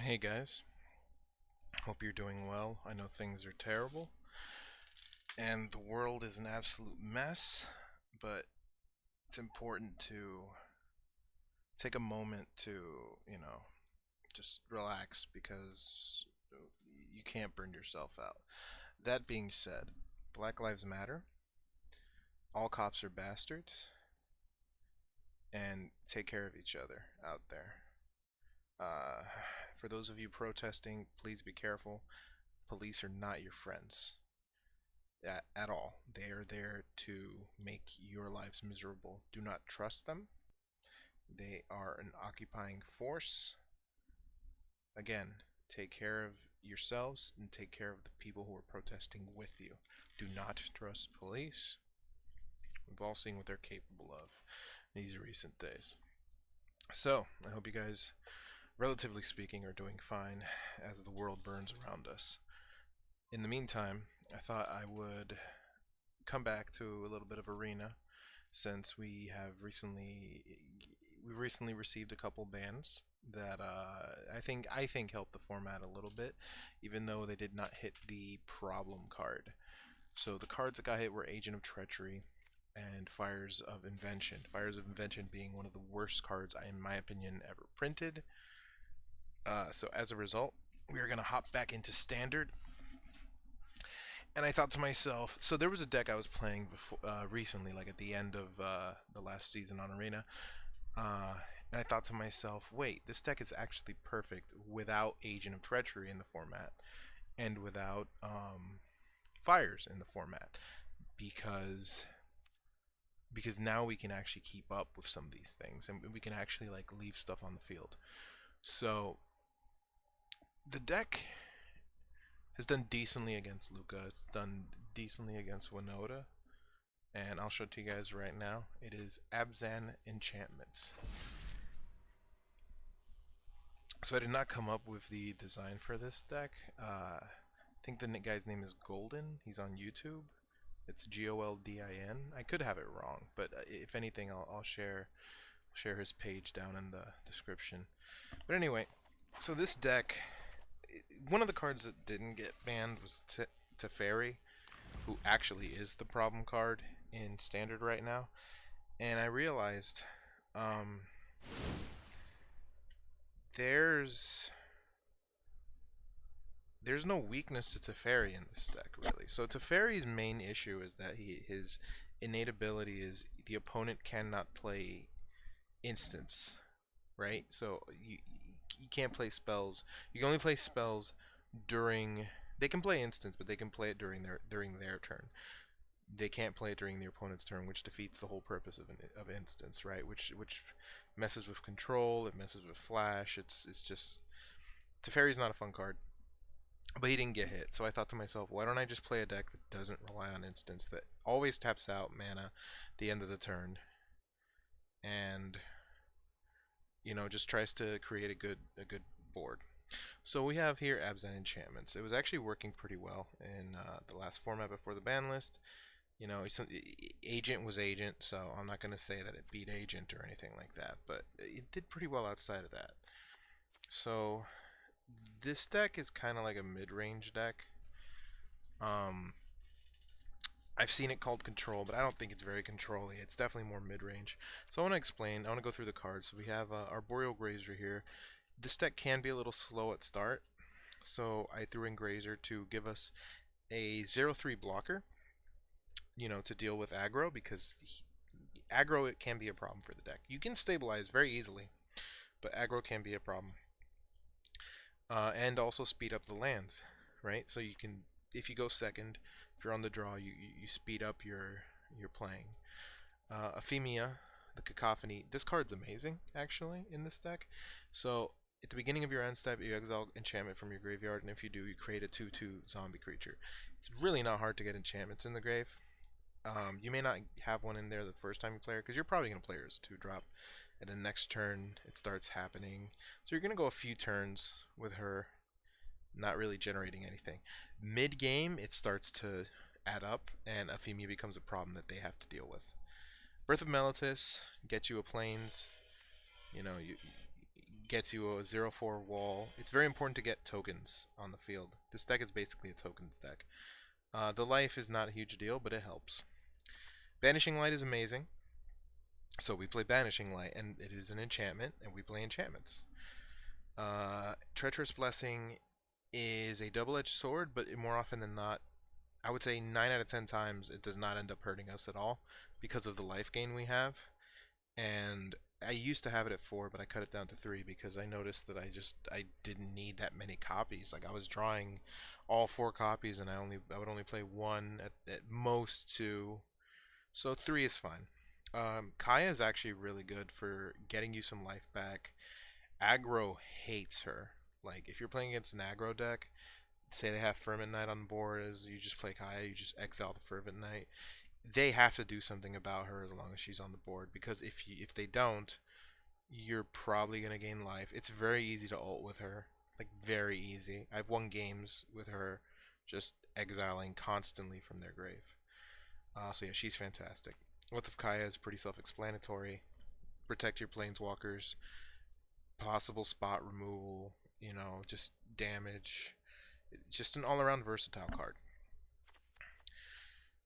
Hey guys, hope you're doing well. I know things are terrible and the world is an absolute mess, but it's important to take a moment to, just relax because you can't burn yourself out. That being said, Black Lives Matter, all cops are bastards, and take care of each other out there. Uh, for those of you protesting, please be careful. Police are not your friends. At all. They are there to make your lives miserable. Do not trust them. They are an occupying force. Again, take care of yourselves and take care of the people who are protesting with you. Do not trust police. We've all seen what they're capable of in these recent days. So, I hope you guys, relatively speaking, are doing fine as the world burns around us. In the meantime, I thought I would come back to a little bit of arena since we've recently received a couple bans that I think helped the format a little bit, even though they did not hit the problem card. So the cards that got hit were Agent of Treachery and Fires of Invention. Fires of Invention being one of the worst cards, in my opinion, ever printed. So as a result, we are going to hop back into Standard. And I thought to myself, so there was a deck I was playing before, recently, like at the end of the last season on Arena, and I thought to myself, wait, this deck is actually perfect without Agent of Treachery in the format, and without Fires in the format, because now we can actually keep up with some of these things, and we can actually like leave stuff on the field. So the deck has done decently against Luca. It's done decently against Winota. And I'll show it to you guys right now. It is Abzan Enchantments. So I did not come up with the design for this deck. I think the guy's name is Golden. He's on YouTube. It's Goldin. I could have it wrong, but if anything, I'll share his page down in the description. But anyway, so this deck, one of the cards that didn't get banned was Teferi, who actually is the problem card in Standard right now. And I realized there's no weakness to Teferi in this deck, really. So Teferi's main issue is that his innate ability is the opponent cannot play instants, right? So you can't play spells. You can only play spells during. They can play instants, but they can play it during their turn. They can't play it during the opponent's turn, which defeats the whole purpose of instants, right? Which messes with control. It messes with flash. It's just Teferi's not a fun card. But he didn't get hit, so I thought to myself, why don't I just play a deck that doesn't rely on instants, that always taps out mana at the end of the turn, and just tries to create a good board. So we have here Abzan Enchantments. It was actually working pretty well in the last format before the ban list. Agent was Agent, so I'm not going to say that it beat Agent or anything like that, but it did pretty well outside of that. So this deck is kind of like a mid-range deck. I've seen it called Control, but I don't think it's very control-y. It's definitely more mid-range. So I want to explain. I want to go through the cards. So we have Arboreal Grazer here. This deck can be a little slow at start, so I threw in Grazer to give us a 0/3 blocker, to deal with aggro, because aggro, it can be a problem for the deck. You can stabilize very easily, but aggro can be a problem. And also speed up the lands, right? So you can, if you go second, if you're on the draw, you speed up your playing. Aphemia, the Cacophony. This card's amazing, actually, in this deck. So at the beginning of your end step, you exile enchantment from your graveyard, and if you do, you create a 2/2 zombie creature. It's really not hard to get enchantments in the grave. You may not have one in there the first time you play her, because you're probably going to play her as a 2-drop. And the next turn, it starts happening. So you're going to go a few turns with her, not really generating anything. Mid-game, it starts to add up, and Aphemia becomes a problem that they have to deal with. Birth of Meletis, get you a plains. You gets you a 0/4 wall. It's very important to get tokens on the field. This deck is basically a tokens deck. The life is not a huge deal, but it helps. Banishing Light is amazing. So we play Banishing Light, and it is an enchantment, and we play enchantments. Treacherous Blessing is a double-edged sword, but more often than not, I would say 9 out of 10 times it does not end up hurting us at all because of the life gain we have. And I used to have it at 4, but I cut it down to 3 because I noticed that I didn't need that many copies. Like I was drawing all 4 copies, and I would only play 1 at most 2, so 3 is fine. Kaya is actually really good for getting you some life back. Aggro hates her. Like if you're playing against an aggro deck, say they have Fervent Knight on board, as you just play Kaya, you just exile the Fervent Knight. They have to do something about her as long as she's on the board, because if they don't, you're probably gonna gain life. It's very easy to ult with her, like very easy. I've won games with her just exiling constantly from their grave. So yeah, she's fantastic. Oath of Kaya is pretty self-explanatory. Protect your planeswalkers, possible spot removal, you know, just damage. It's just an all-around versatile card.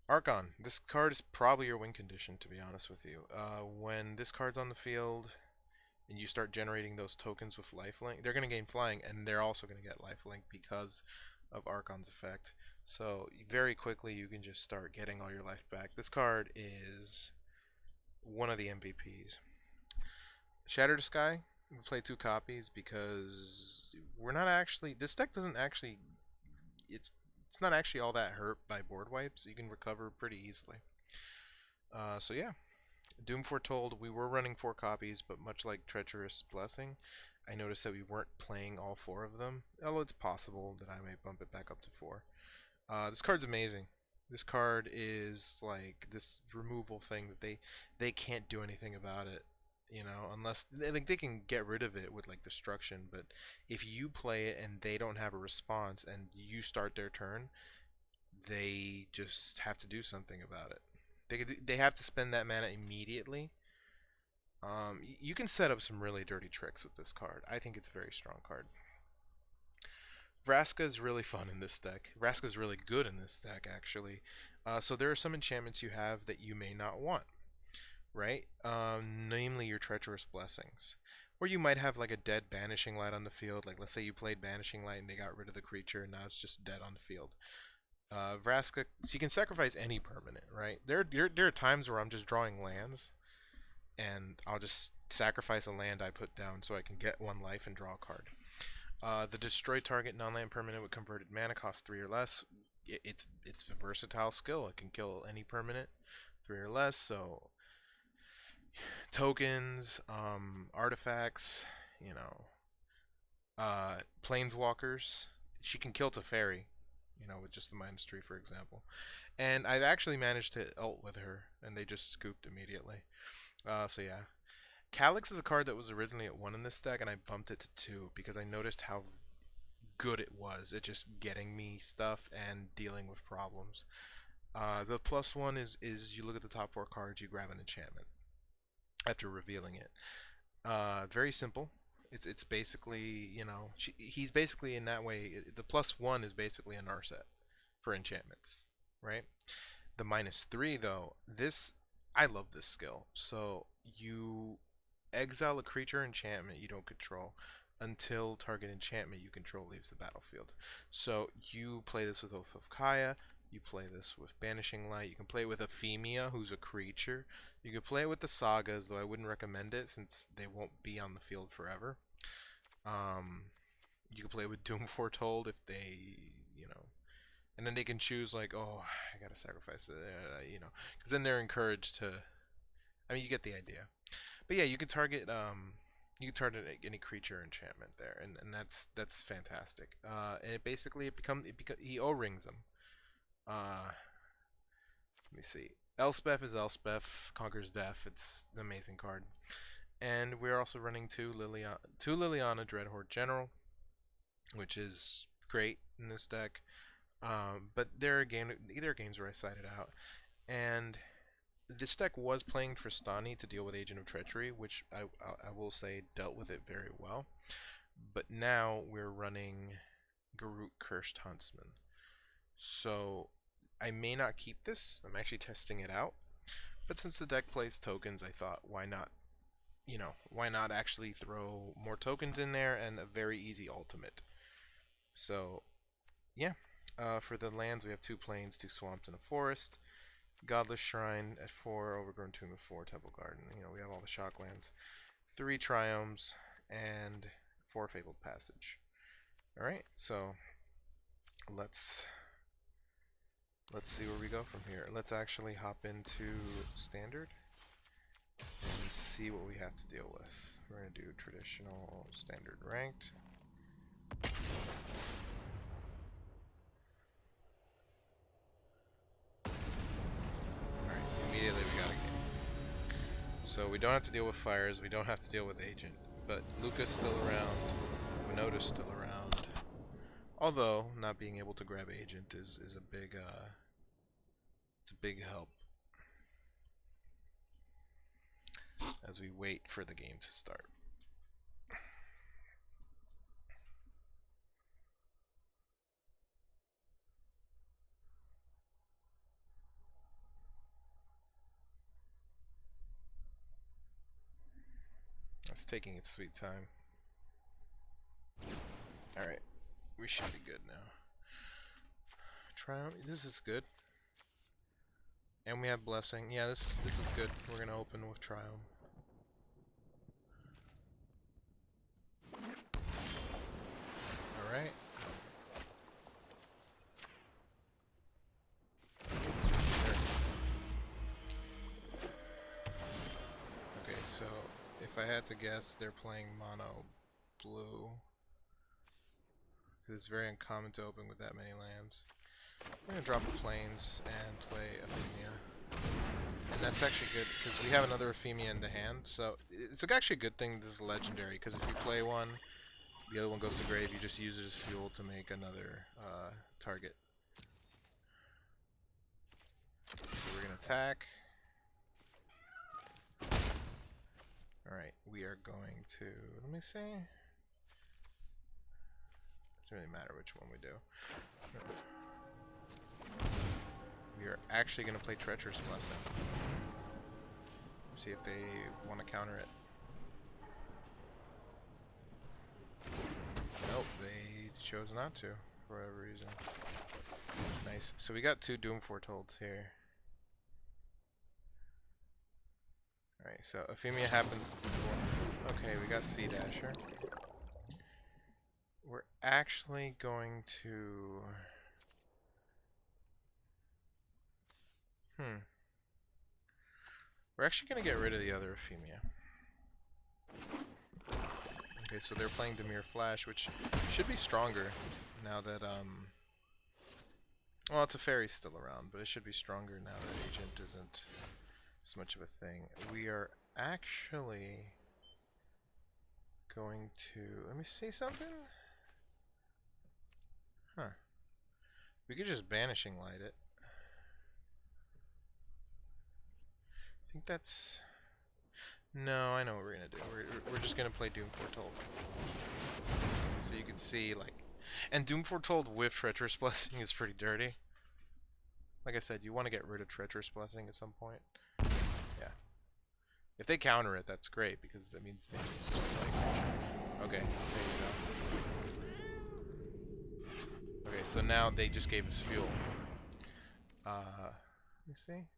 Archon. This card is probably your win condition, to be honest with you. When this card's on the field and you start generating those tokens with lifelink, they're going to gain flying, and they're also going to get lifelink because of Archon's effect. So very quickly you can just start getting all your life back. This card is one of the MVPs. Shatter the Sky. We play 2 copies because we're not actually... This deck doesn't actually... It's not actually all that hurt by board wipes. You can recover pretty easily. So yeah. Doom Foretold, we were running 4 copies, but much like Treacherous Blessing, I noticed that we weren't playing all 4 of them. Although it's possible that I may bump it back up to 4. This card's amazing. This card is like this removal thing that they can't do anything about it, you know, unless like they can get rid of it with like destruction. But if you play it and they don't have a response and you start their turn, they just have to do something about it. They have to spend that mana immediately. You can set up some really dirty tricks with this card. I think it's a very strong card. Vraska is really fun in this deck. Vraska is really good in this deck, actually. So there are some enchantments you have that you may not want, right? Namely your Treacherous Blessings. Or you might have like a dead Banishing Light on the field. Like let's say you played Banishing Light and they got rid of the creature and now it's just dead on the field. Vraska, so you can sacrifice any permanent, right? There are times where I'm just drawing lands and I'll just sacrifice a land I put down so I can get 1 life and draw a card. The destroy target non-land permanent with converted mana cost 3 or less. It's a versatile skill. It can kill any permanent 3 or less. So tokens, artifacts, you know, planeswalkers. She can kill Teferi, you know, with just the -3, for example. And I've actually managed to ult with her, and they just scooped immediately. So yeah. Calix is a card that was originally at 1 in this deck, and I bumped it to 2 because I noticed how good it was at just getting me stuff and dealing with problems. The +1 is you look at the top 4 cards, you grab an enchantment after revealing it. Very simple. It's basically, you know, he's basically in that way. The +1 is basically a Narset for enchantments, right? The -3 though, I love this skill. So you exile a creature enchantment you don't control until target enchantment you control leaves the battlefield. So you play this with Oath of Kaya, you play this with Banishing Light, you can play it with Aphemia, who's a creature. You can play it with the Sagas, though I wouldn't recommend it since they won't be on the field forever. You can play it with Doom Foretold if they, you know, and then they can choose like, oh, I gotta sacrifice it, you know, because then they're encouraged to. I mean, you get the idea. But yeah, you can target any creature enchantment there, and that's fantastic. And it basically he O-rings them. Let me see. Elspeth is Elspeth, conquers death. It's an amazing card. And we're also running two Liliana Dreadhorde General, which is great in this deck. But there are games where I side it out, and this deck was playing Tristani to deal with Agent of Treachery, which I will say dealt with it very well. But now we're running Garruk Cursed Huntsman. So I may not keep this. I'm actually testing it out. But since the deck plays tokens, I thought, why not? You know, why not actually throw more tokens in there and a very easy ultimate? So, yeah. For the lands, we have 2 plains, 2 swamps, and a forest. Godless Shrine at 4, Overgrown Tomb at 4, Temple Garden. You know, we have all the shock lands. 3 Triomes and 4 Fabled Passage. Alright, so let's see where we go from here. Let's actually hop into Standard and see what we have to deal with. We're going to do traditional Standard Ranked. Immediately we got a game. So we don't have to deal with fires, we don't have to deal with Agent, but Luca's still around, Minotaur's still around. Although not being able to grab Agent is a big it's a big help as we wait for the game to start. It's taking its sweet time. Alright, we should be good now. Triumph, this is good. And we have Blessing. Yeah, this is good. We're gonna open with Triumph. Alright. Okay, so if I had to guess, they're playing mono blue. Because it's very uncommon to open with that many lands. We're going to drop the plains and play Aphemia. And that's actually good, because we have another Aphemia in the hand. So it's actually a good thing this is legendary, because if you play one, the other one goes to grave, you just use it as fuel to make another target. So we're going to attack. Alright, we are going to, let me see. Doesn't really matter which one we do. We are actually going to play Treacherous Blessing. See if they want to counter it. Nope, they chose not to, for whatever reason. Nice. So we got 2 Doom Foretold here. Alright, so Aphemia happens before. Okay, we got Sea Dasher. We're actually going to... We're actually going to get rid of the other Aphemia. Okay, so they're playing Dimir Flash, which should be stronger now that, well, it's a fairy still around, but it should be stronger now that Agent isn't as much of a thing. We are actually going to... Let me see something? Huh. We could just Banishing Light it. I think that's... No, I know what we're gonna do. We're just gonna play Doom Foretold. So you can see, like... And Doom Foretold with Treacherous Blessing is pretty dirty. Like I said, you want to get rid of Treacherous Blessing at some point. Yeah. If they counter it, that's great, because that means they play creature. Okay, there you go. Okay, so now they just gave us fuel. Let me see.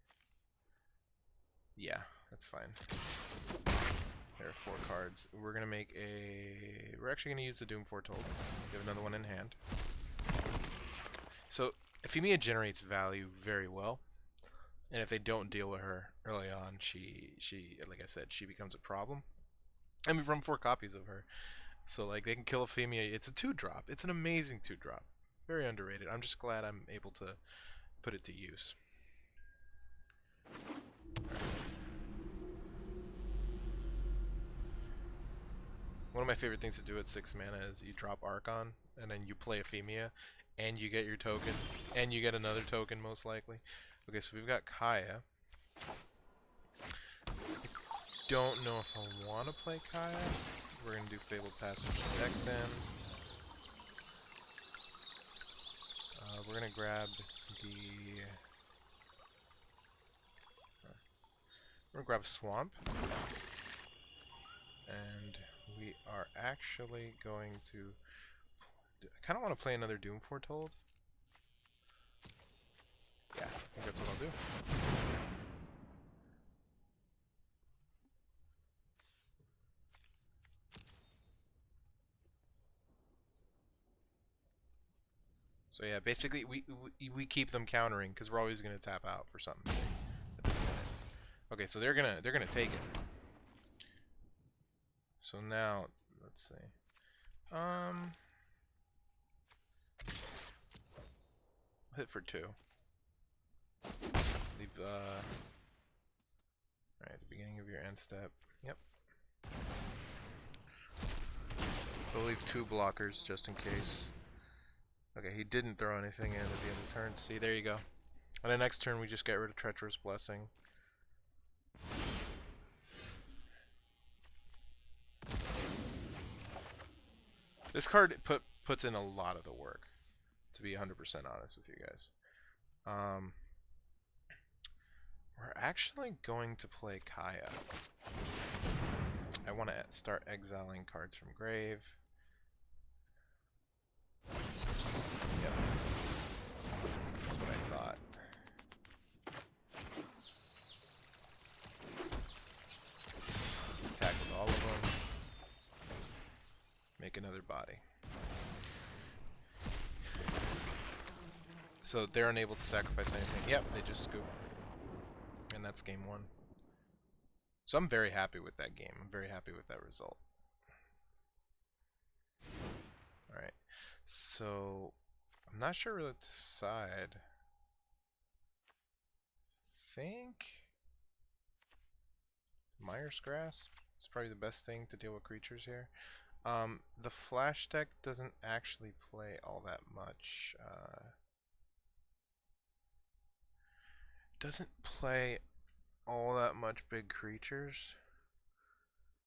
Yeah, that's fine. There are 4 cards. We're gonna make a... We're actually gonna use the Doom Foretold. We have another one in hand. So, Aphemia generates value very well. And if they don't deal with her early on, she like I said, she becomes a problem. And we've run 4 copies of her. So, like, they can kill Aphemia. It's a 2-drop. It's an amazing 2-drop. Very underrated. I'm just glad I'm able to put it to use. One of my favorite things to do at 6 mana is you drop Archon, and then you play Aphemia, and you get your token, and you get another token most likely. Okay, so we've got Kaya. Don't know if I want to play Kaya. We're going to do Fabled Passage deck then. We're going to grab the... we're going to grab Swamp. And we are actually going to... I kind of want to play another Doom Foretold. Yeah, I think that's what I'll do. So yeah, basically we keep them countering because we're always gonna tap out for something at this point. Okay, so they're gonna take it. So now let's see. Hit for 2. Leave alright, at the beginning of your end step. Yep. We'll leave 2 blockers just in case. Okay, he didn't throw anything in at the end of the turn. See, there you go. On the next turn, we just get rid of Treacherous Blessing. This card puts in a lot of the work, to be 100% honest with you guys. We're actually going to play Kaya. I want to start exiling cards from grave. Yep. That's what I thought. Attack with all of them. Make another body. So they're unable to sacrifice anything. Yep, they just scoop. And that's game 1. So I'm very happy with that game. I'm very happy with that result. Alright. So I'm not sure what to decide. Think Mire's Grasp is probably the best thing to deal with creatures here. The flash deck doesn't actually play all that much. Doesn't play all that much big creatures.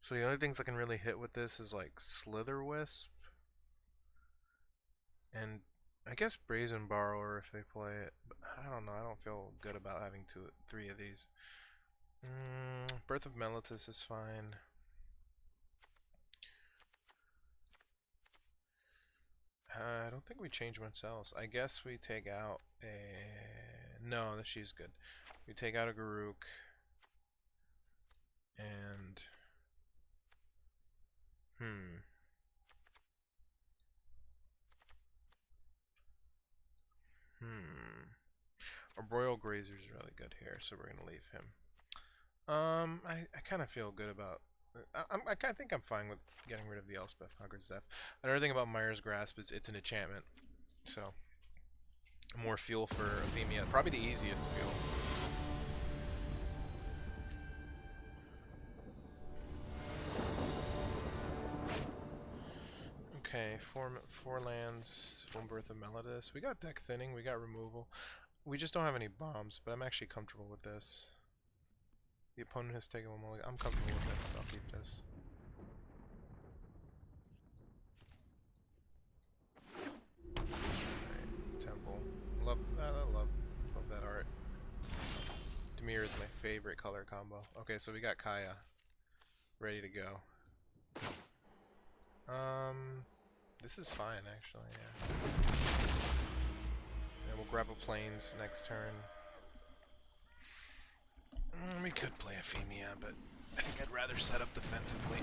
So the only things I can really hit with this is like Slither Wisp. And I guess Brazen Borrower if they play it. But I don't know, I don't feel good about having 3 of these. Birth of Meletis is fine. I don't think we change much else. I guess we take out a... No, she's good. We take out a Garruk. And... Arboreal Grazer is really good here, so we're going to leave him. I kind of feel good about... I kind of think I'm fine with getting rid of the Elspeth, Hogwarts Death. Another thing about Mire's Grasp is it's an enchantment, so more fuel for Aphemia. Probably the easiest fuel. Okay, 4 lands, 1 Birth of Meletis. We got deck thinning, we got removal. We just don't have any bombs, but I'm actually comfortable with this. The opponent has taken 1 mulligan. I'm comfortable with this. I'll keep this. Alright, Temple. Love that art. Dimir is my favorite color combo. Okay, so we got Kaya ready to go. This is fine actually, yeah. And we'll grab a plains next turn. We could play Aphemia, but I think I'd rather set up defensively.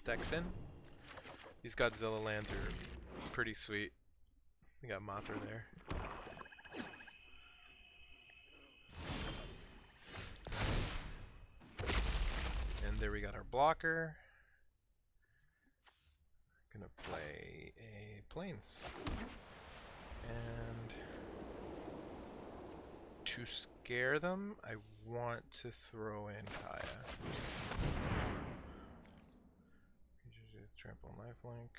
Deck thin. These Godzilla lands are pretty sweet. We got Mothra there. And there we got our blocker. Gonna play a plains. And to scare them, I want to throw in Kaya. Trample and lifelink.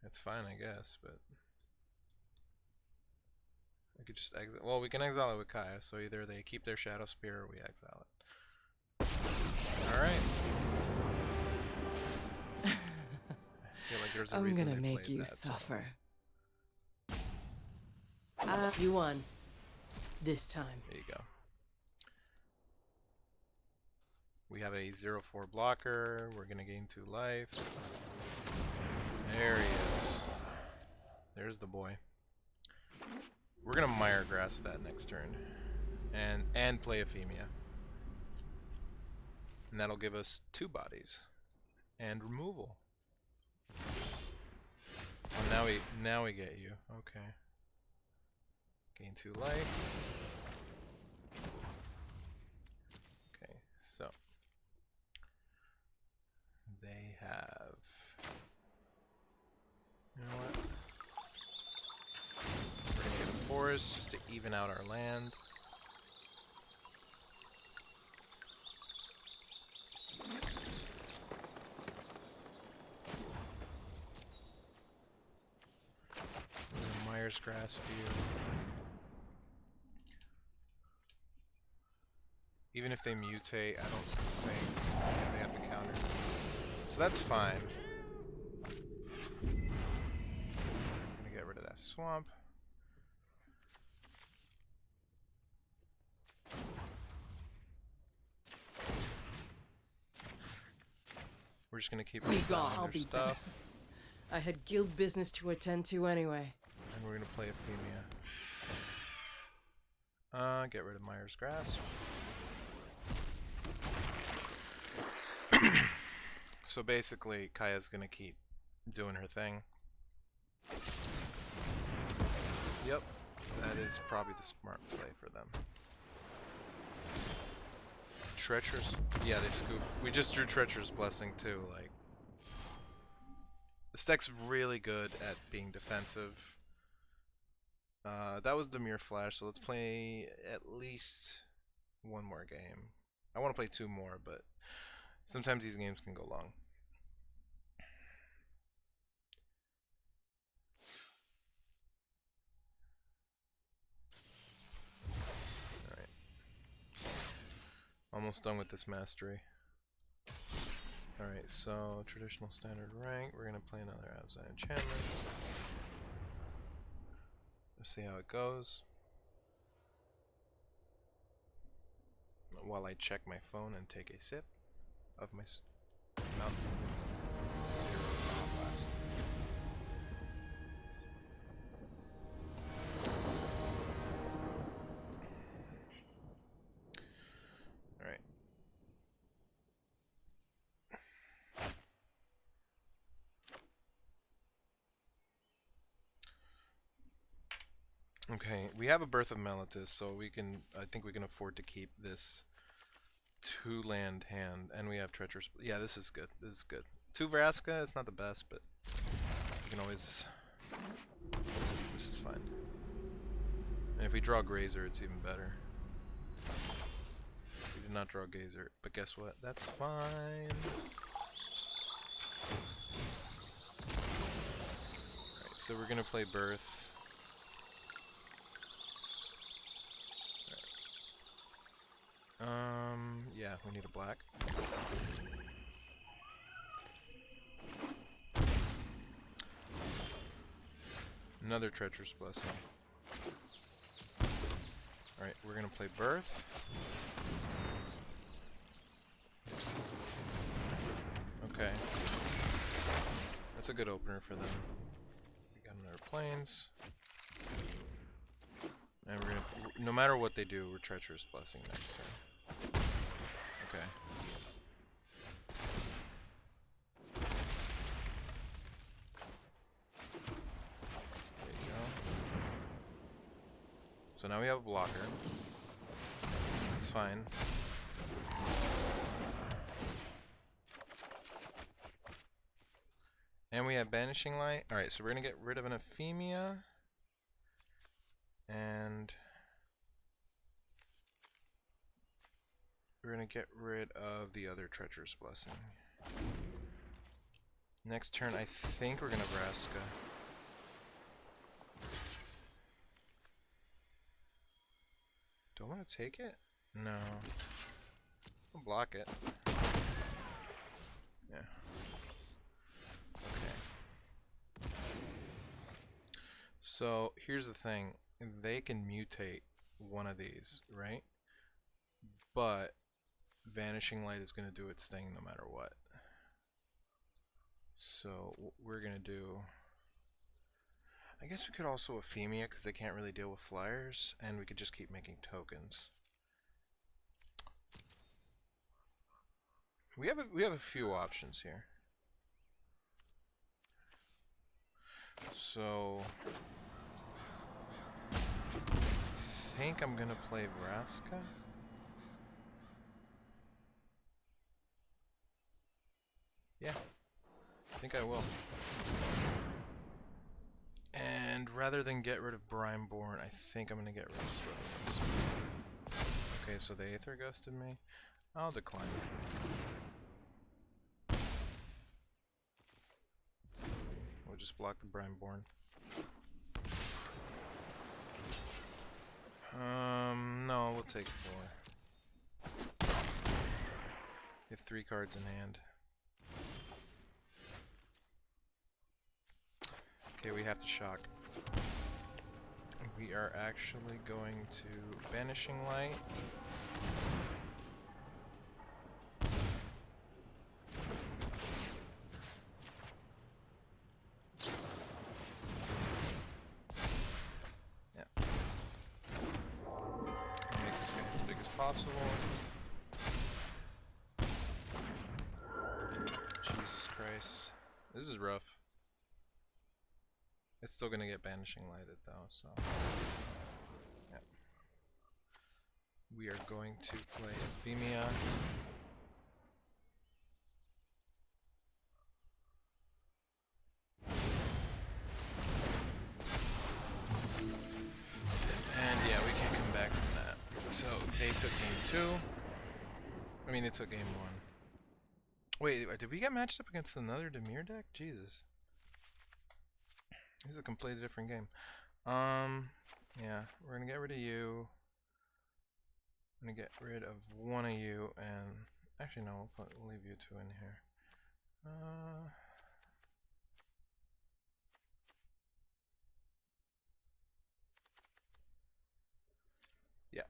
It's fine, I guess, but I could just exile. Well, we can exile it with Kaya, so either they keep their Shadow Spear or we exile it. Alright. I feel like there's a reason they played that. I'm gonna make you suffer. You won. This time. There you go. We have a 0/4 blocker. We're gonna gain 2 life. There he is. There's the boy. We're gonna Mire Grass that next turn, and play Aphemia, and that'll give us 2 bodies and removal. Oh, now we get you. Okay. Gain 2 life. Okay, so they have. You know what? We're gonna get a forest just to even out our land. Mire's Grasp you. Even if they mutate, I don't think they have to counter. So that's fine. I'm gonna get rid of that swamp. We're just gonna keep I'll their be stuff. I had guild business to attend to anyway. And we're gonna play Aphemia. Get rid of Mire's Grasp. So basically, Kaya's gonna keep doing her thing. Yep, that is probably the smart play for them. Treacherous, yeah, they scoop. We just drew Treacherous Blessing too. Like, this deck's really good at being defensive. That was the Mere Flash, so let's play at least 1 more game. I want to play 2 more, but sometimes these games can go long. Alright. Almost done with this mastery. Alright, so traditional standard rank. We're going to play another Abzan Enchantments. Let's see how it goes. While I check my phone and take a sip of my Mountain Zero Blast. Alright. Okay, we have a Birth of Meletis, so we can. I think we can afford to keep this 2-land hand, and we have Treacherous. Yeah, this is good. This is good. 2 Vraska, it's not the best, but you can always. This is fine. And if we draw Grazer, it's even better. We did not draw Grazer, but guess what? That's fine. Alright, so we're gonna play Birth. Yeah, we need a black. Another Treacherous Blessing. Alright, we're gonna play Birth. Okay. That's a good opener for them. We got another Plains. And we're gonna, no matter what they do, we're Treacherous Blessing next turn. Okay. There you go. So now we have a blocker. It's fine. And we have Banishing Light. Alright, so we're gonna get rid of an Aphemia. And we're going to get rid of the other Treacherous Blessing. Next turn, I think we're gonna Vraska. Do I want to take it? No. I'll block it. Yeah. Okay. So here's the thing. They can mutate one of these, right? But Vanishing Light is going to do its thing no matter what. So what we're going to do... I guess we could also Aphemia because they can't really deal with flyers, and we could just keep making tokens. We have a few options here. So I think I'm gonna play Vraska. Yeah, I think I will. And rather than get rid of Brineborn, I think I'm gonna get rid of Slithers. Okay, so they Aether Gusted me. I'll decline. We'll just block the Brineborn. No, we'll take 4. You have 3 cards in hand. Okay, we have to shock. We are actually going to Banishing Light. Yeah. Make this guy as big as possible. Jesus Christ. This is rough. It's still gonna get Banishing Lighted though, so yeah. We are going to play Aphemia. And yeah, we can't come back from that. So they took game 2. I mean, they took game 1. Wait, did we get matched up against another Dimir deck? Jesus. This is a completely different game. Yeah, we're gonna get rid of you. I'm gonna get rid of one of you, and actually no, we'll leave you 2 in here. Yeah.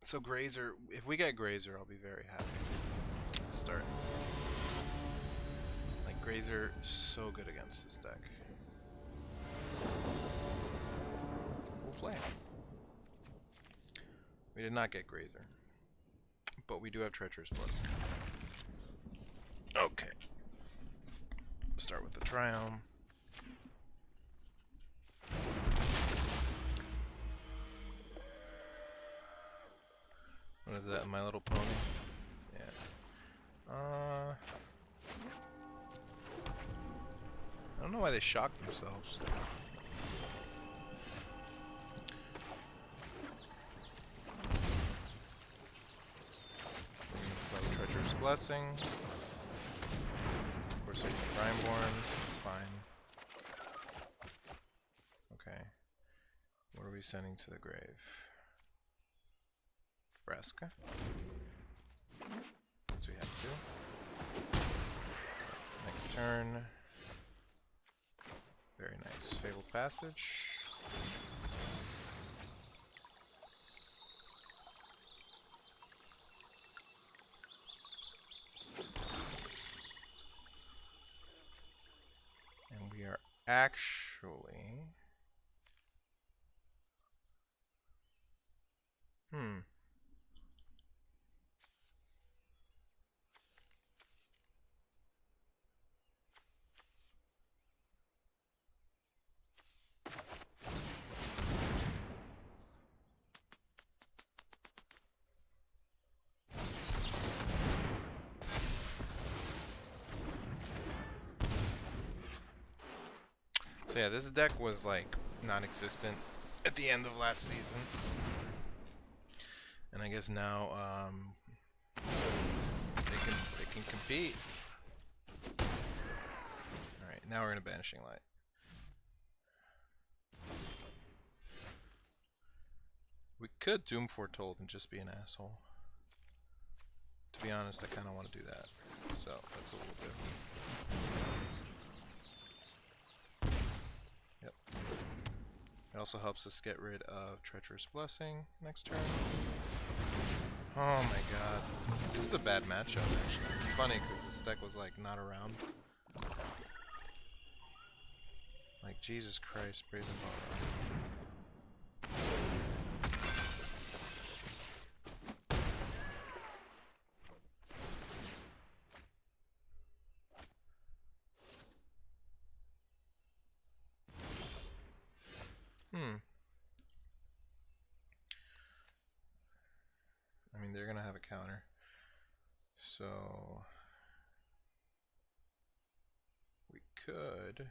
So Grazer, if we get Grazer, I'll be very happy to start. Like, Grazer is so good against this deck. We'll play it. We did not get Grazer, but we do have Treacherous Blessing. Okay. Start with the Triome. What is that, My Little Pony? Yeah. I don't know why they shocked themselves. Play Treacherous Blessing. Of course, I can Brineborn. It's fine. Okay. What are we sending to the grave? Vraska. So we have 2. Next turn. Very nice. Fabled Passage. And we are actually... So yeah, this deck was like non-existent at the end of last season, and I guess now they can compete. Now we're gonna Banishing Light. We could Doom Foretold and just be an asshole. To be honest, I kind of want to do that. So that's what we'll do. Yep. It also helps us get rid of Treacherous Blessing next turn. Oh my god. This is a bad matchup, actually. It's funny because this deck was like not around. Like, Jesus Christ, Brazen Ball. I mean, they're gonna have a counter. So we could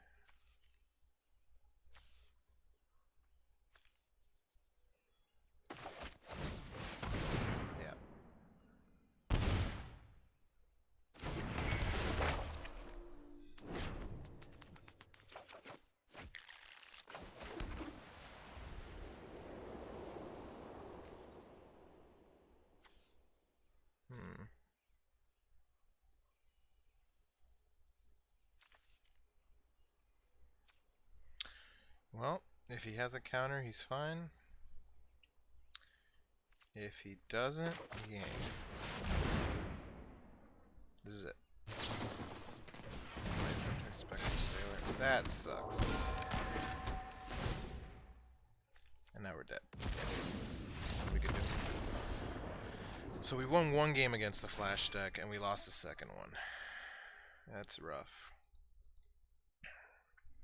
well, if he has a counter, he's fine. If he doesn't, he ain't. This is it. He's gonna play Spectral Sailor. That sucks. And now we're dead. What we could do. So we won one game against the Flash deck, and we lost the second one. That's rough.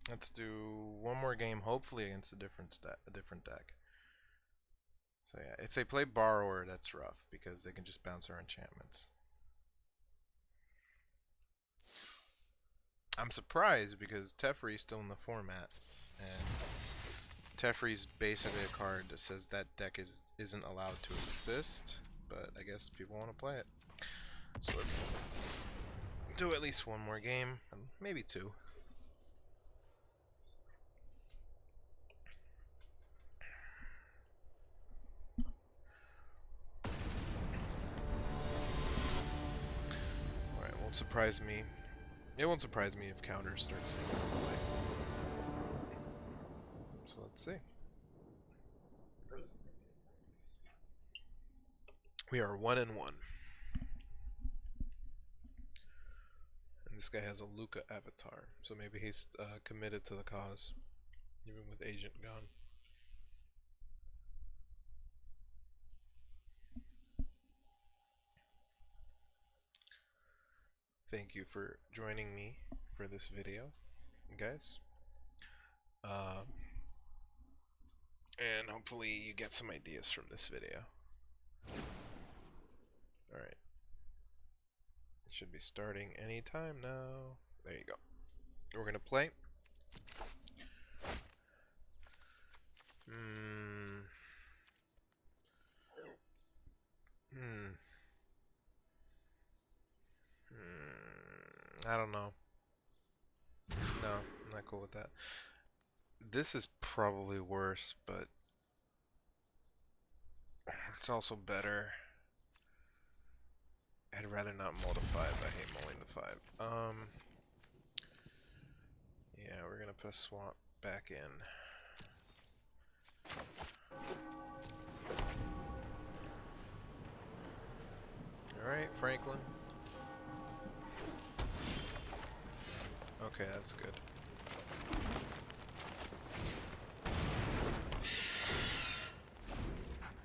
Let's do one more game, hopefully against a different deck. So yeah, if they play Borrower, that's rough, because they can just bounce our enchantments. I'm surprised, because Teferi's still in the format, and Teferi's basically a card that says that deck isn't allowed to exist, but I guess people want to play it. So let's do at least one more game, maybe two. Alright, won't surprise me. It won't surprise me if counters start seeing play. So let's see. We are 1-1. And this guy has a Luca avatar, so maybe he's committed to the cause, even with Agent gone. Thank you for joining me for this video, guys. And hopefully you get some ideas from this video. Alright. It should be starting anytime now. There you go. We're gonna play. I don't know. No, I'm not cool with that. This is probably worse, but it's also better. I'd rather not mull to 5. I hate mulling to 5. Yeah, we're gonna put Swamp back in. Alright, Franklin. Okay, that's good.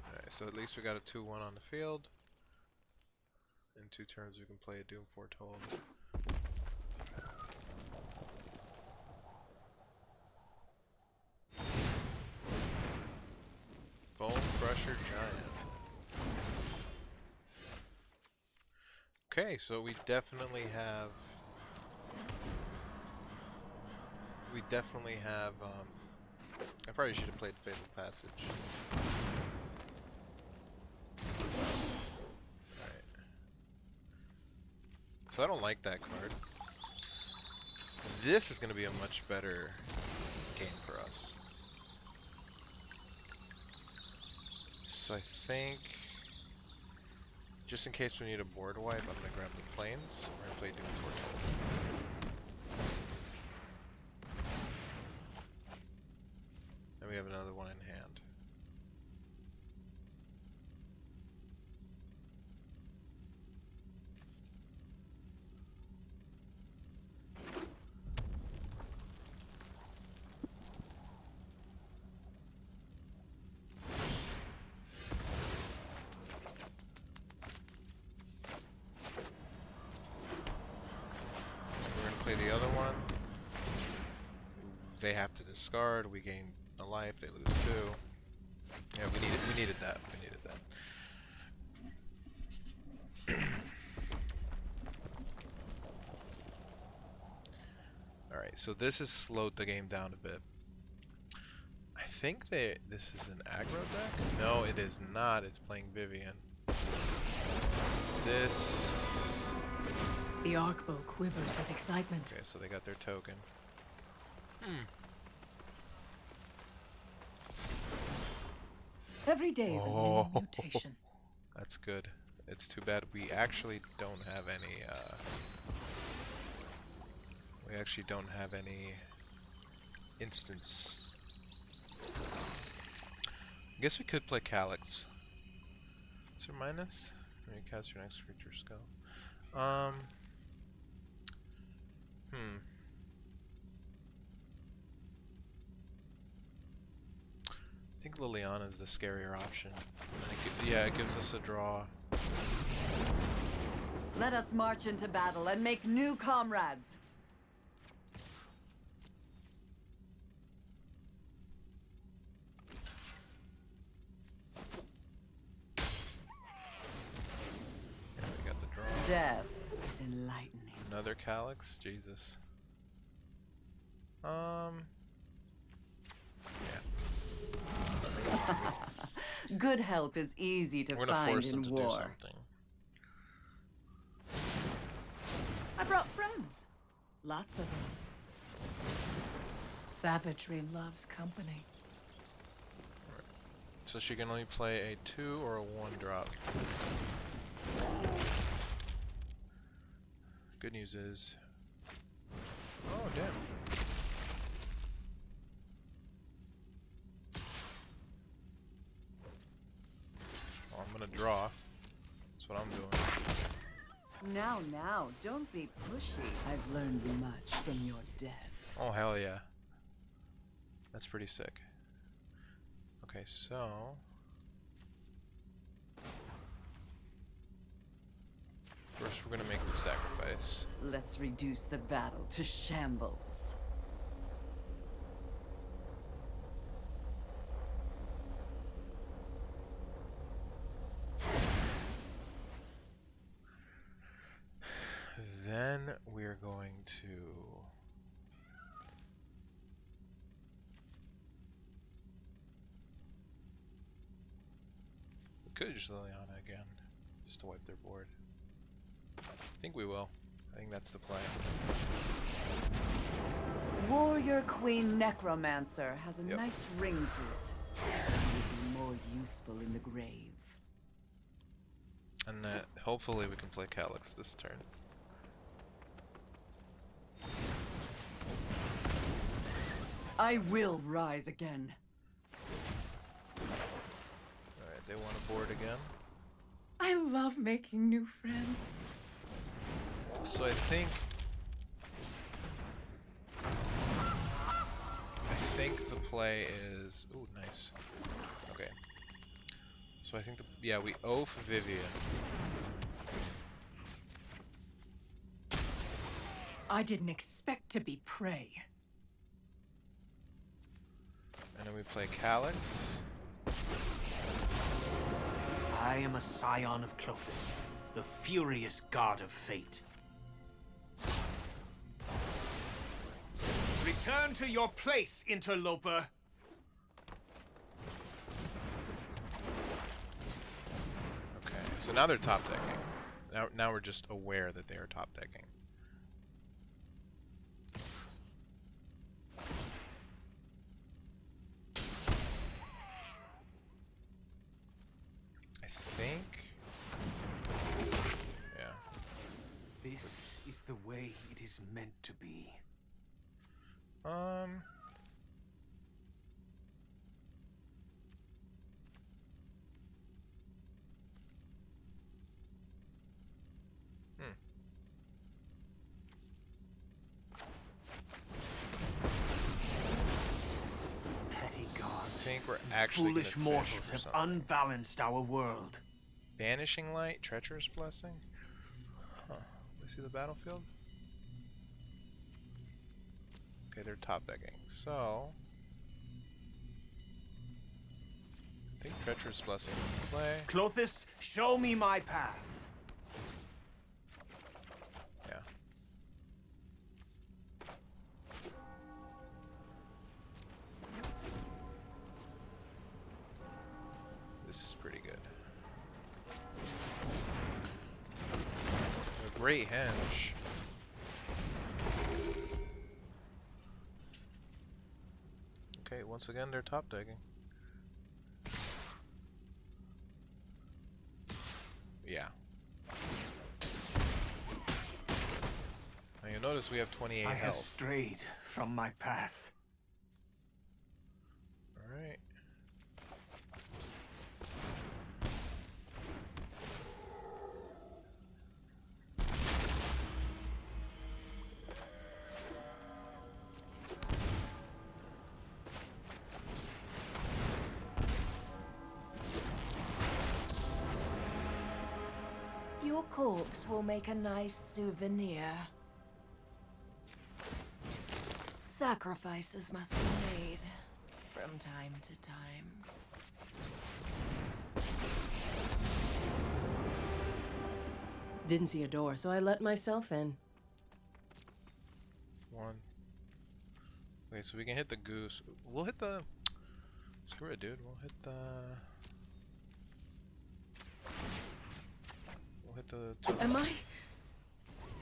Alright, so at least we got a 2-1 on the field. In 2 turns we can play a Doom Foretold. Bone Crusher Giant. Okay, so we definitely have I probably should have played Fabled Passage. Alright. So I don't like that card. This is going to be a much better game for us. So I think, just in case we need a board wipe, I'm going to grab the plains. We're going to play Doom Foretold. And we have another one in hand. The other one, they have to discard. We gain a life. They lose 2. Yeah, we needed that. We needed that. All right, so this has slowed the game down a bit. I think this is an aggro deck. No, it is not. It's playing Vivian. The Arcbow quivers with excitement. Okay, so they got their token. Every day is a new mutation. That's good. It's too bad we actually don't have any. We actually don't have any instance. I guess we could play Calix. What's your minus? When you cast your next creature spell. I think Liliana is the scarier option. And it gives us a draw. Let us march into battle and make new comrades. Yeah, we got the draw. Death is enlightening. Another Calix? Jesus. Good help is easy to We're gonna find force them in to do war. something. I brought friends. Lots of them. Savagery loves company. Right. So she can only play a 2 or a 1 drop. Good news is... Oh, damn. Well, I'm gonna draw. That's what I'm doing. Now, don't be pushy. I've learned much from your death. Oh, hell yeah. That's pretty sick. Okay, so... First, we're gonna make the sacrifice. Let's reduce the battle to shambles. Then we're going to... We could use Liliana again, just to wipe their board. I think we will. I think that's the play. Warrior Queen Necromancer has a Yep. nice ring to it. It will be more useful in the grave. And that hopefully we can play Calix this turn. I will rise again. Alright, they want a board again. I love making new friends. So I think the play is... Ooh, nice. Okay. So I think we oath Vivian. I didn't expect to be prey. And then we play Calix. I am a scion of Clovis, the furious god of fate. Return to your place, interloper! Okay, so now they're top decking. Now we're just aware that they are top decking. I think. Yeah. This is the way it is meant to be. Petty gods. I think we're actually Foolish gonna mortals fish for have something. unbalanced our world. Banishing Light, Treacherous Blessing. Huh. Let's see the battlefield. Okay, they're top decking. So I think Treacherous Blessing is in play. Clothis, show me my path. Yeah. This is pretty good. A great henge. Okay, once again they're top decking. Yeah. Now you'll notice we have 28 I have health. strayed from my path. Alright. Your corpse will make a nice souvenir. Sacrifices must be made from time to time. Didn't see a door, so I let myself in. One. Okay, so we can hit the goose. We'll hit the... Screw it, dude. We'll hit the... We'll hit the... Am I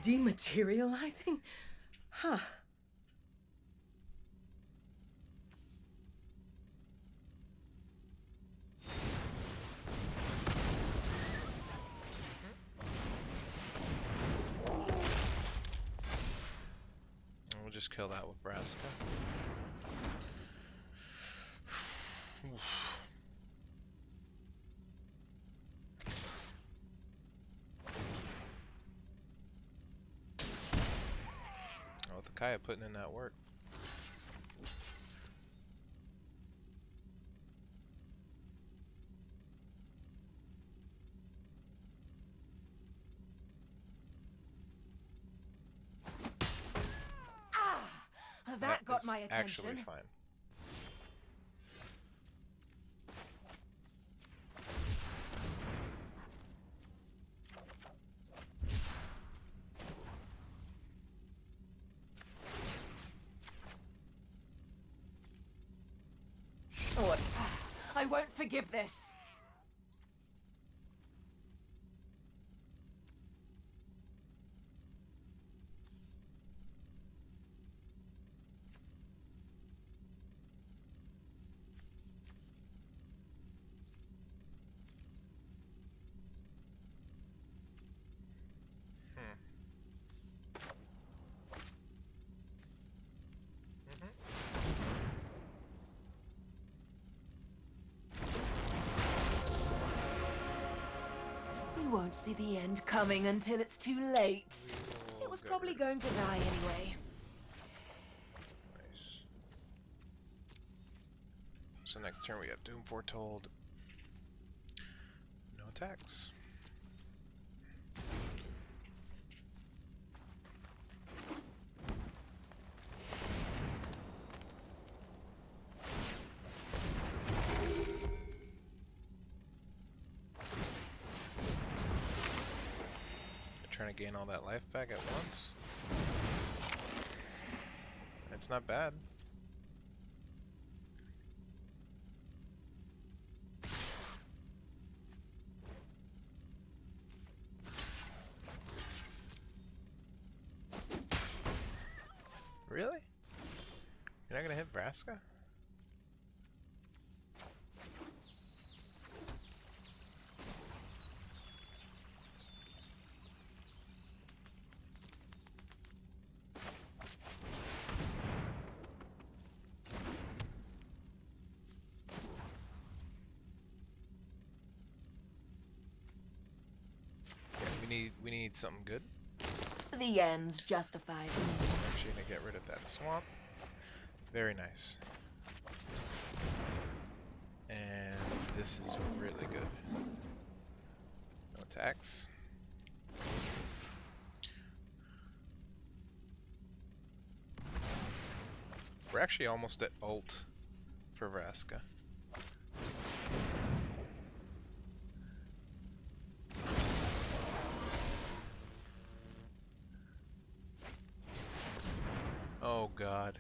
dematerializing? Huh. And we'll just kill that with Vraska. Oh, the Kaya putting in that work. That got is my attention. actually fine. Oh, I won't forgive this. We won't see the end coming until it's too late. It was probably going to die anyway. Nice. So next turn we have Doom Foretold. No attacks. Trying to gain all that life back at once. It's not bad. Really? You're not gonna hit Vraska? We need something good. The ends justify the means. Actually gonna get rid of that swamp. Very nice. And this is really good. No attacks. We're actually almost at ult for Vraska. Oh god.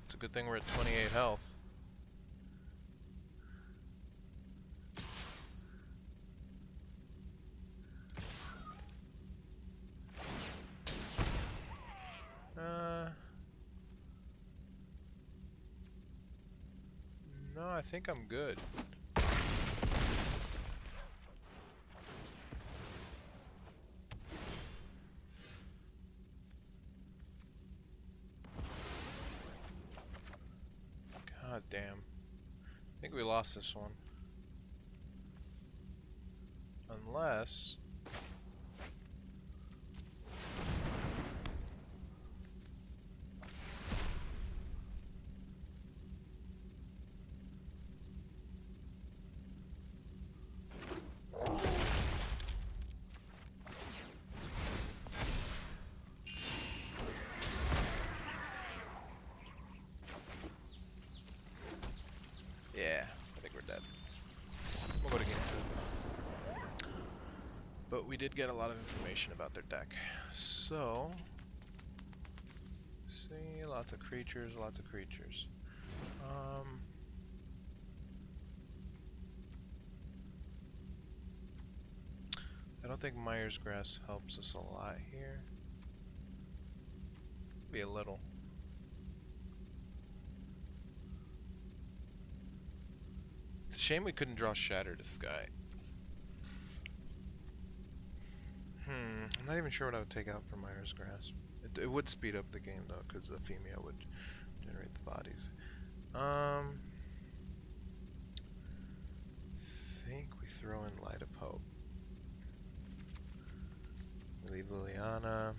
It's a good thing we're at 28 health. No, I think I'm good. God damn. I think we lost this one. Unless... Yeah, I think we're dead. We'll go to game 2. But we did get a lot of information about their deck. So... see, lots of creatures, lots of creatures. I don't think Myers Grass helps us a lot here. Be a little. It's a shame we couldn't draw Shatter the Sky. I'm not even sure what I would take out for Myers Grass. It would speed up the game though, because Aphemia would generate the bodies. I think we throw in Light of Hope. We leave Liliana.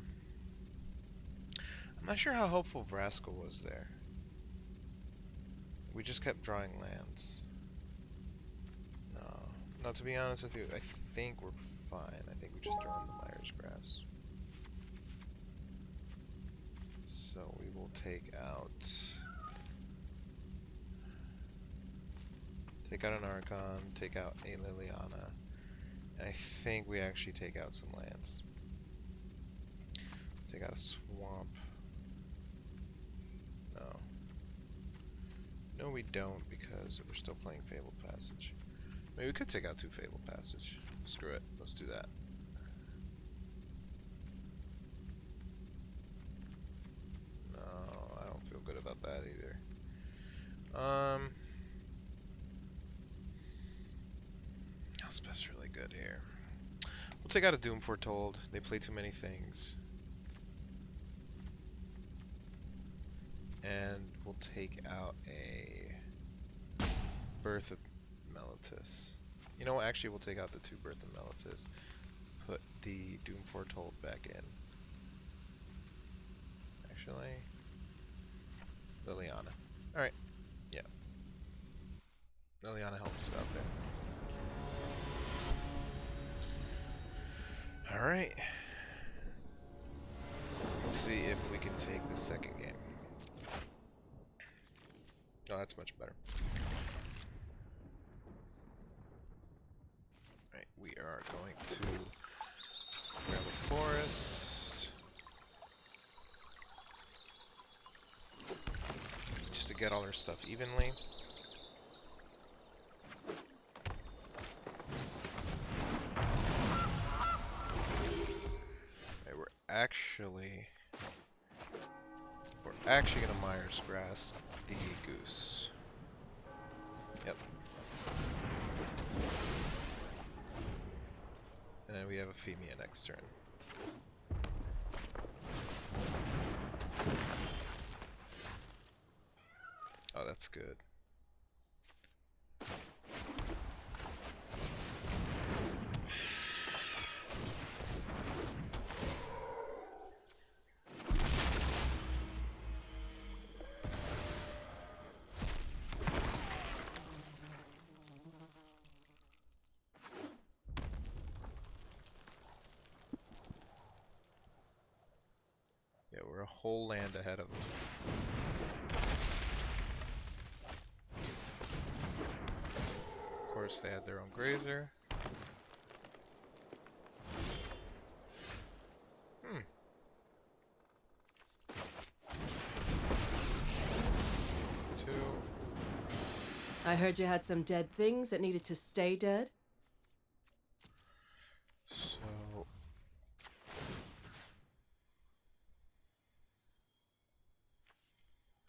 I'm not sure how hopeful Vraska was there. We just kept drawing lands. No, to be honest with you, I think we're fine. I think we just throw in the Myers Grass. So we will take out an Archon, take out a Liliana, and I think we actually take out some lands. Take out a swamp. No, we don't, because we're still playing Fabled Passage. Maybe we could take out 2 Fabled Passage. Screw it, let's do that. No, I don't feel good about that either. Elspeth's really good here. We'll take out a Doom Foretold. They play too many things. And we'll take out a Birth of Meletis. You know what? Actually, we'll take out the 2 Birth of Meletis. Put the Doom Foretold back in. Actually, Liliana. Alright. Yeah. Liliana helped us out there. Alright. Let's see if we can take the second game. Oh, that's much better. Alright, we are going to grab a forest. Just to get all our stuff evenly. Alright, we're actually gonna Myers Grass the goose. Yep. And then we have Aphemia next turn. Oh, that's good. whole land ahead of them. Of course, they had their own Grazer. Two. I heard you had some dead things that needed to stay dead. So...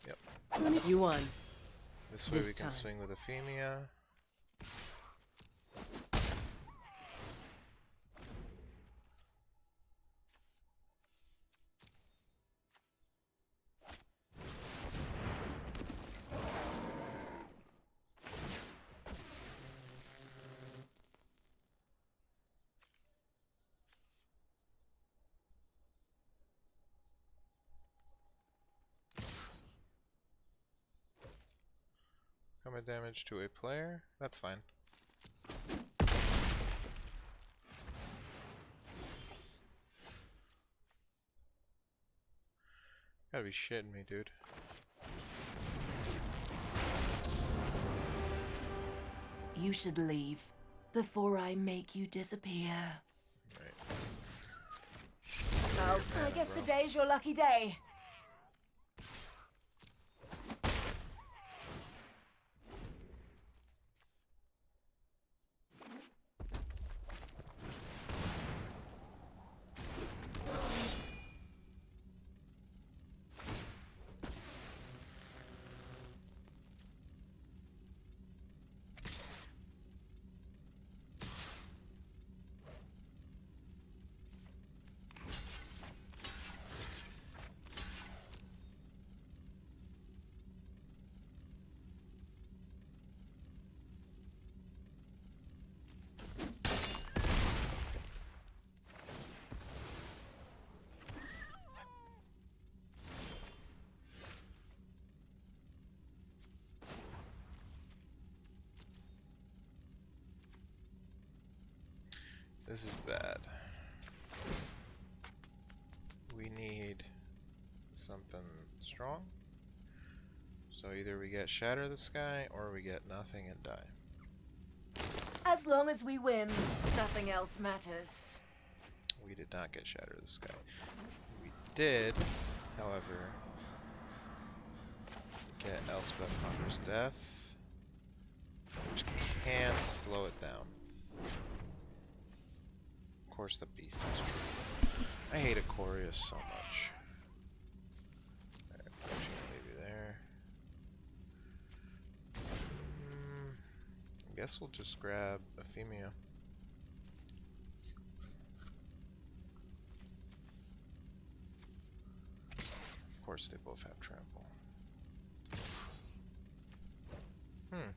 Yep. You won. This way This we can time. swing with Aphemia. Combat damage to a player? That's fine. Gotta be shitting me, dude. You should leave before I make you disappear. Right. Oh, I guess today's your lucky day. This is bad. We need something strong. So either we get Shatter the Sky or we get nothing and die. As long as we win, nothing else matters. We did not get Shatter the Sky. We did, however, get Elspeth Hunter's Death, which can slow it down. Of course, the beast is true. I hate Aquarius so much. Alright, I'm just gonna leave you there. I guess we'll just grab Aphemia. Of course, they both have trample. Need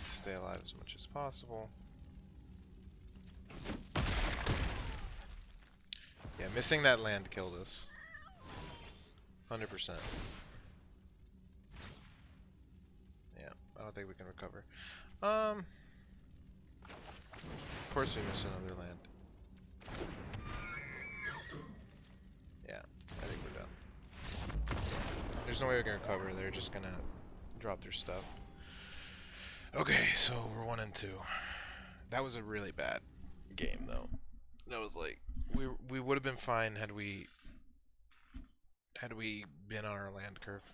to stay alive as much as possible. Yeah, missing that land killed us. 100%. Yeah, I don't think we can recover. Of course we miss another land. Yeah, I think we're done. There's no way we can recover. They're just gonna drop their stuff. Okay, so we're 1 and 2. That was a really bad game, though. That was like we would have been fine had we been on our land curve.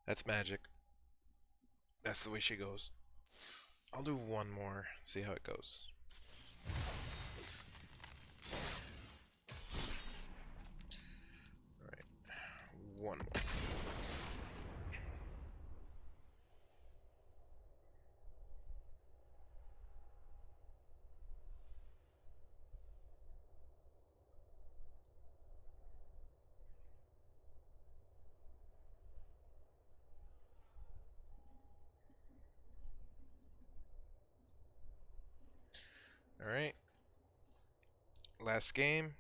That's Magic. That's the way she goes. I'll do one more, see how it goes. Alright. One more. Alright. Last game.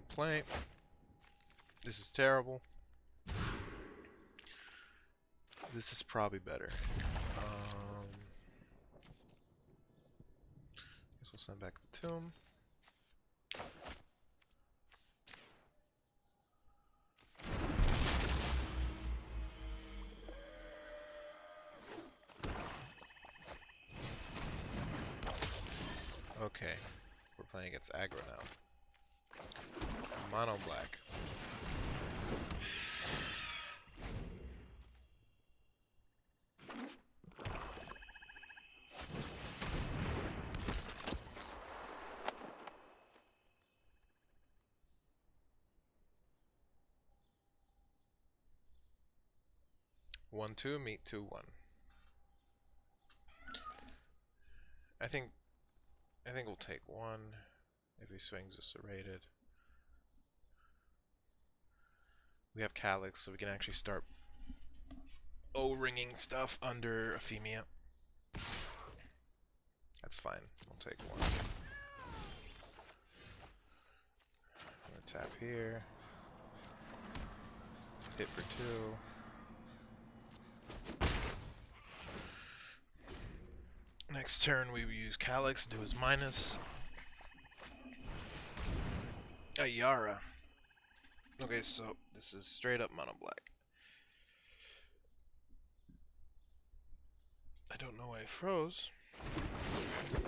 complaint. This is terrible. This is probably better. Guess we'll send back the tomb. Okay, we're playing against aggro now. Mono black. One two meet 2-1. I think we'll take one if he swings a serrated. We have Calix, so we can actually start O-ringing stuff under Aphemia. That's fine. We'll take one. I'm gonna tap here. Hit for 2. Next turn we will use Calix, do his minus. A Yara. Okay, so this is straight up mono black. I don't know why it froze.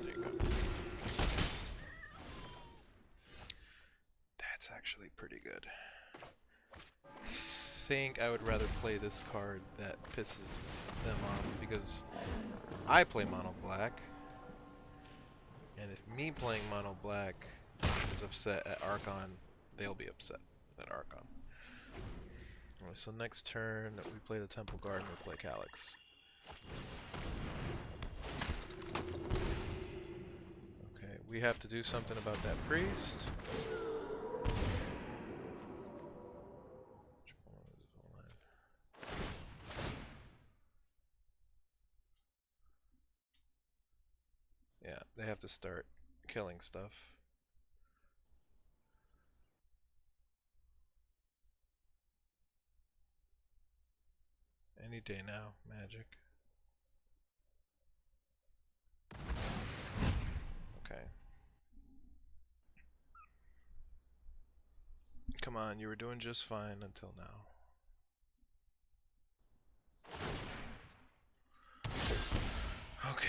There you go. That's actually pretty good. I think I would rather play this card that pisses them off because I play mono black, and if me playing mono black is upset at Archon, they'll be upset at Archon. Alright, so next turn we play the Temple Guard and we play Calix. Okay, we have to do something about that priest. Yeah, they have to start killing stuff. Any day now, Magic. Okay. Come on, you were doing just fine until now. Okay.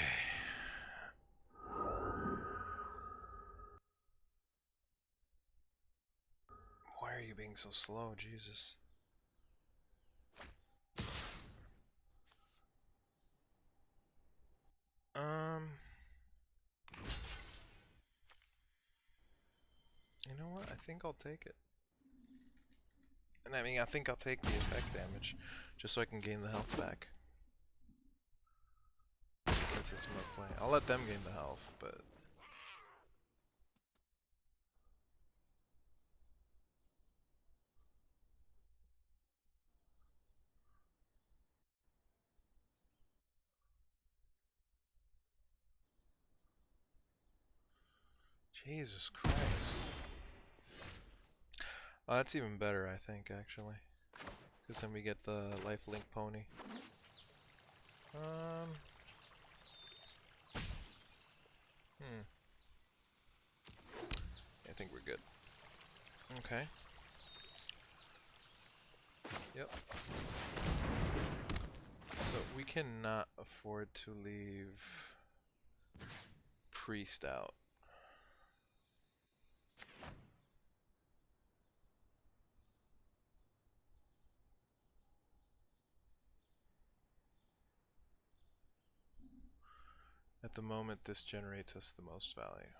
Why are you being so slow, Jesus? You know what? I think I'll take it. And I mean, I think I'll take the effect damage, just so I can gain the health back. That's just my play. I'll let them gain the health, but... Jesus Christ. Oh, that's even better, I think, actually. Because then we get the lifelink pony. I think we're good. Okay. Yep. So we cannot afford to leave Priest out. At the moment, this generates us the most value.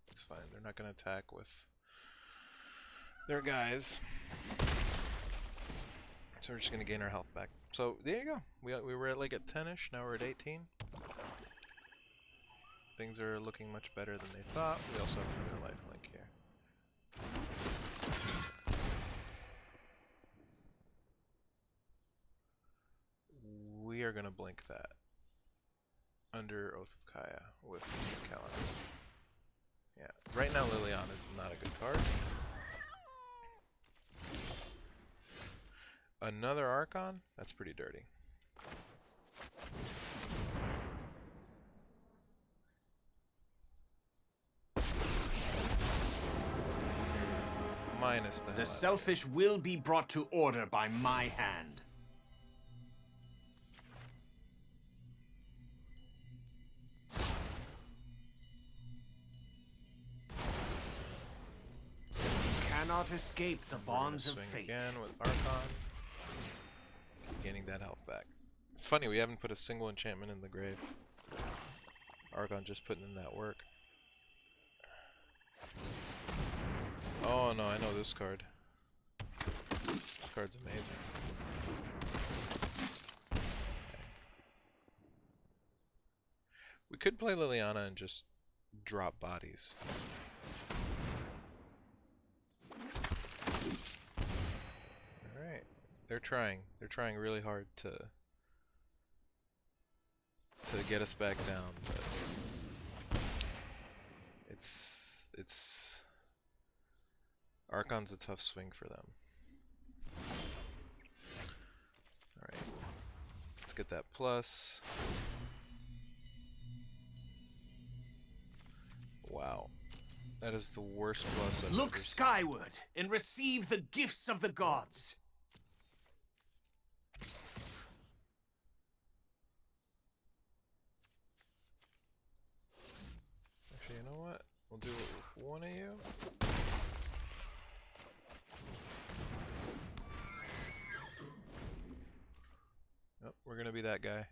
It's fine, they're not going to attack with their guys. So we're just going to gain our health back. So there you go. We were at like at 10-ish, now we're at 18. Things are looking much better than they thought. We also have another lifelink here. gonna blink that. Under Oath of Kaya with Calix. Yeah, right now Liliana is not a good card. Another Archon? That's pretty dirty. Minus the The selfish will be brought to order by my hand. Cannot escape the bonds of swing fate. again with Archon. Keep gaining that health back. It's funny, we haven't put a single enchantment in the grave. Archon just putting in that work. Oh no, I know this card. This card's amazing. Okay. We could play Liliana and just drop bodies. Alright. They're trying. They're trying really hard to get us back down, but it's Archon's a tough swing for them. Alright. Let's get that plus. Wow. That is the worst plus I've Look ever seen. skyward and receive the gifts of the gods. Actually, you know what? We'll do it with one of you. Nope, we're gonna be that guy.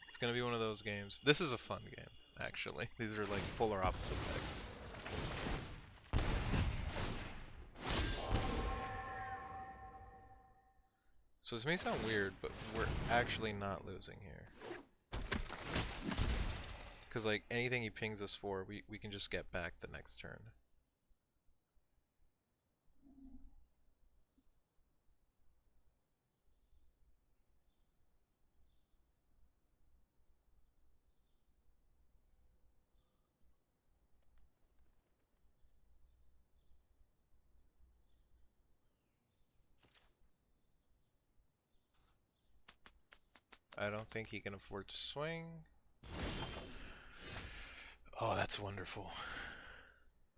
It's gonna be one of those games. This is a fun game, actually. These are like polar opposite decks. So this may sound weird, but we're actually not losing here. Because like anything he pings us for, we can just get back the next turn. I don't think he can afford to swing. Oh, that's wonderful.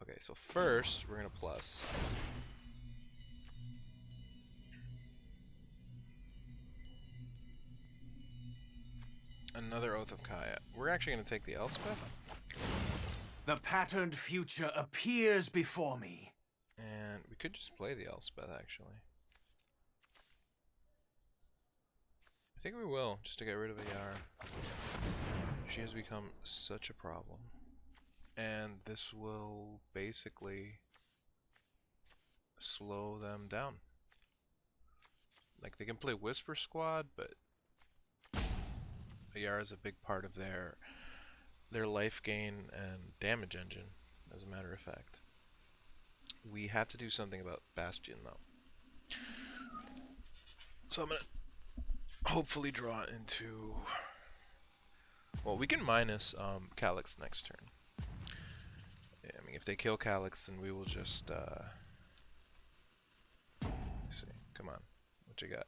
Okay, so first we're gonna plus. Another Oath of Kaya. We're actually gonna take the Elspeth. The patterned future appears before me. And we could just play the Elspeth actually. I think we will, just to get rid of Ayara. She has become such a problem. And this will basically slow them down. Like, they can play Whisper Squad, but Ayara is a big part of their life gain and damage engine, as a matter of fact. We have to do something about Bastion, though. So I'm gonna hopefully draw into... Well, we can minus Calix next turn. Yeah, I mean, if they kill Calix, then we will just... Let's see. Come on. What you got?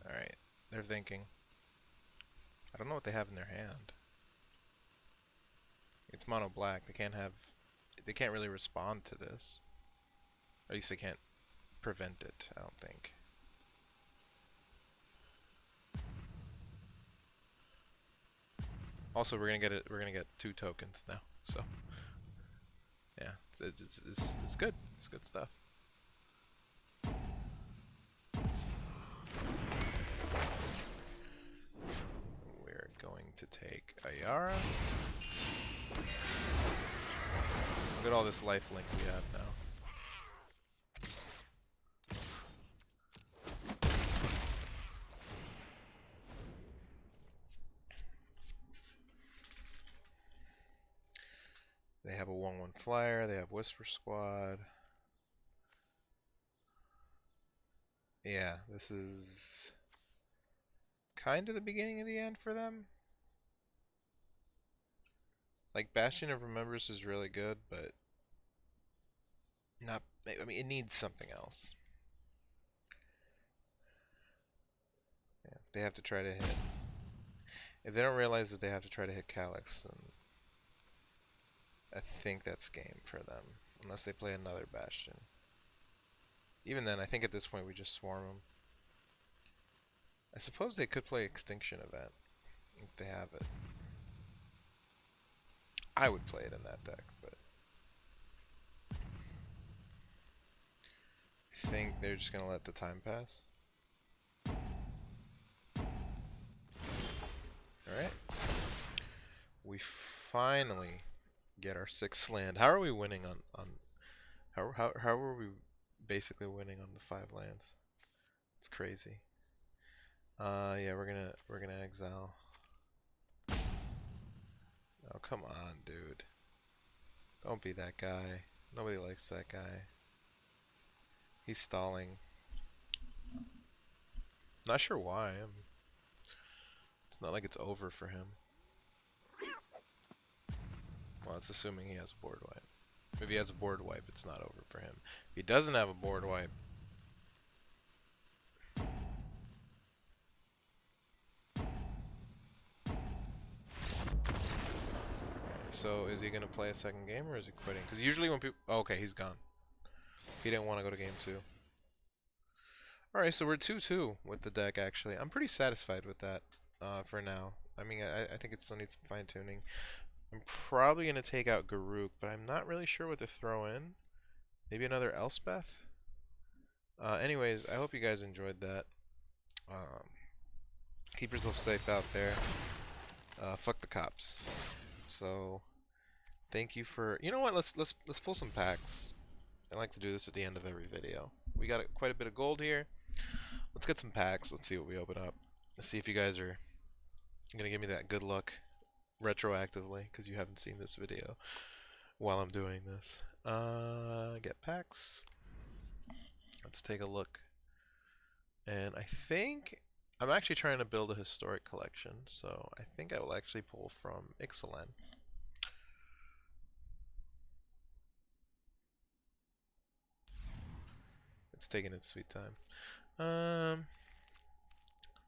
Alright. They're thinking. I don't know what they have in their hand. It's mono black. They can't have... They can't really respond to this. Or at least they can't prevent it, I don't think. Also, we're gonna get 2 tokens now, so yeah, it's good. It's good stuff. We're going to take Ayara. Look at all this life link we have now. They have a 1/1 flyer. They have Whisper Squad. Yeah, this is kind of the beginning of the end for them. Like, Bastion of Remembrance is really good, but not. I mean, it needs something else. Yeah, they have to try to hit. If they don't realize that they have to try to hit Calix, then I think that's game for them. Unless they play another Bastion. Even then, I think at this point we just swarm them. I suppose they could play Extinction Event if they have it. I would play it in that deck, but I think they're just gonna let the time pass. Alright. We finally get our 6th land. How are we winning on how are we basically winning on the 5 lands? It's crazy. Yeah, we're gonna exile. Oh, come on, dude. Don't be that guy. Nobody likes that guy. He's stalling. Not sure why. It's not like it's over for him. Well, it's assuming he has a board wipe. If he has a board wipe, it's not over for him. If he doesn't have a board wipe, so is he going to play a second game or is he quitting? Because usually when people... Oh, okay, he's gone. He didn't want to go to game 2. Alright, so we're 2-2 with the deck, actually. I'm pretty satisfied with that for now. I mean, I think it still needs some fine-tuning. I'm probably going to take out Garruk, but I'm not really sure what to throw in. Maybe another Elspeth? Anyways, I hope you guys enjoyed that. Keep yourself safe out there. Fuck the cops. So, thank you for... You know what? Let's pull some packs. I like to do this at the end of every video. We got quite a bit of gold here. Let's get some packs. Let's see what we open up. Let's see if you guys are gonna give me that good luck retroactively, because you haven't seen this video while I'm doing this. Get packs. Let's take a look. And I think I'm actually trying to build a historic collection, so I think I will actually pull from Ixalan. It's taking its sweet time.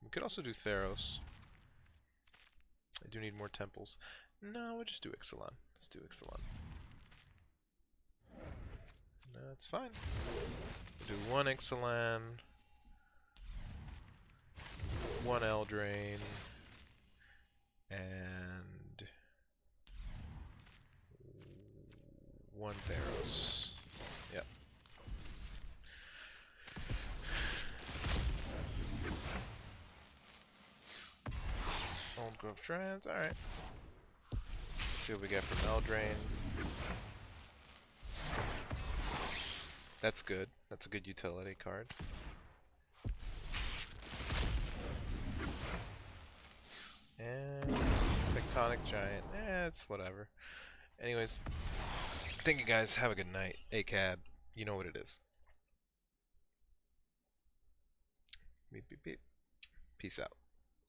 We could also do Theros. I do need more temples. No, we'll just do Ixalan. Let's do Ixalan. No, it's fine. We'll do 1 Ixalan, 1 Eldraine, and 1 Theros. Yep. Old Grove Trends, alright. See what we get from Eldraine. That's good. That's a good utility card. And Tectonic Giant. It's whatever. Anyways, thank you guys. Have a good night. ACAB. You know what it is. Beep, beep, beep. Peace out.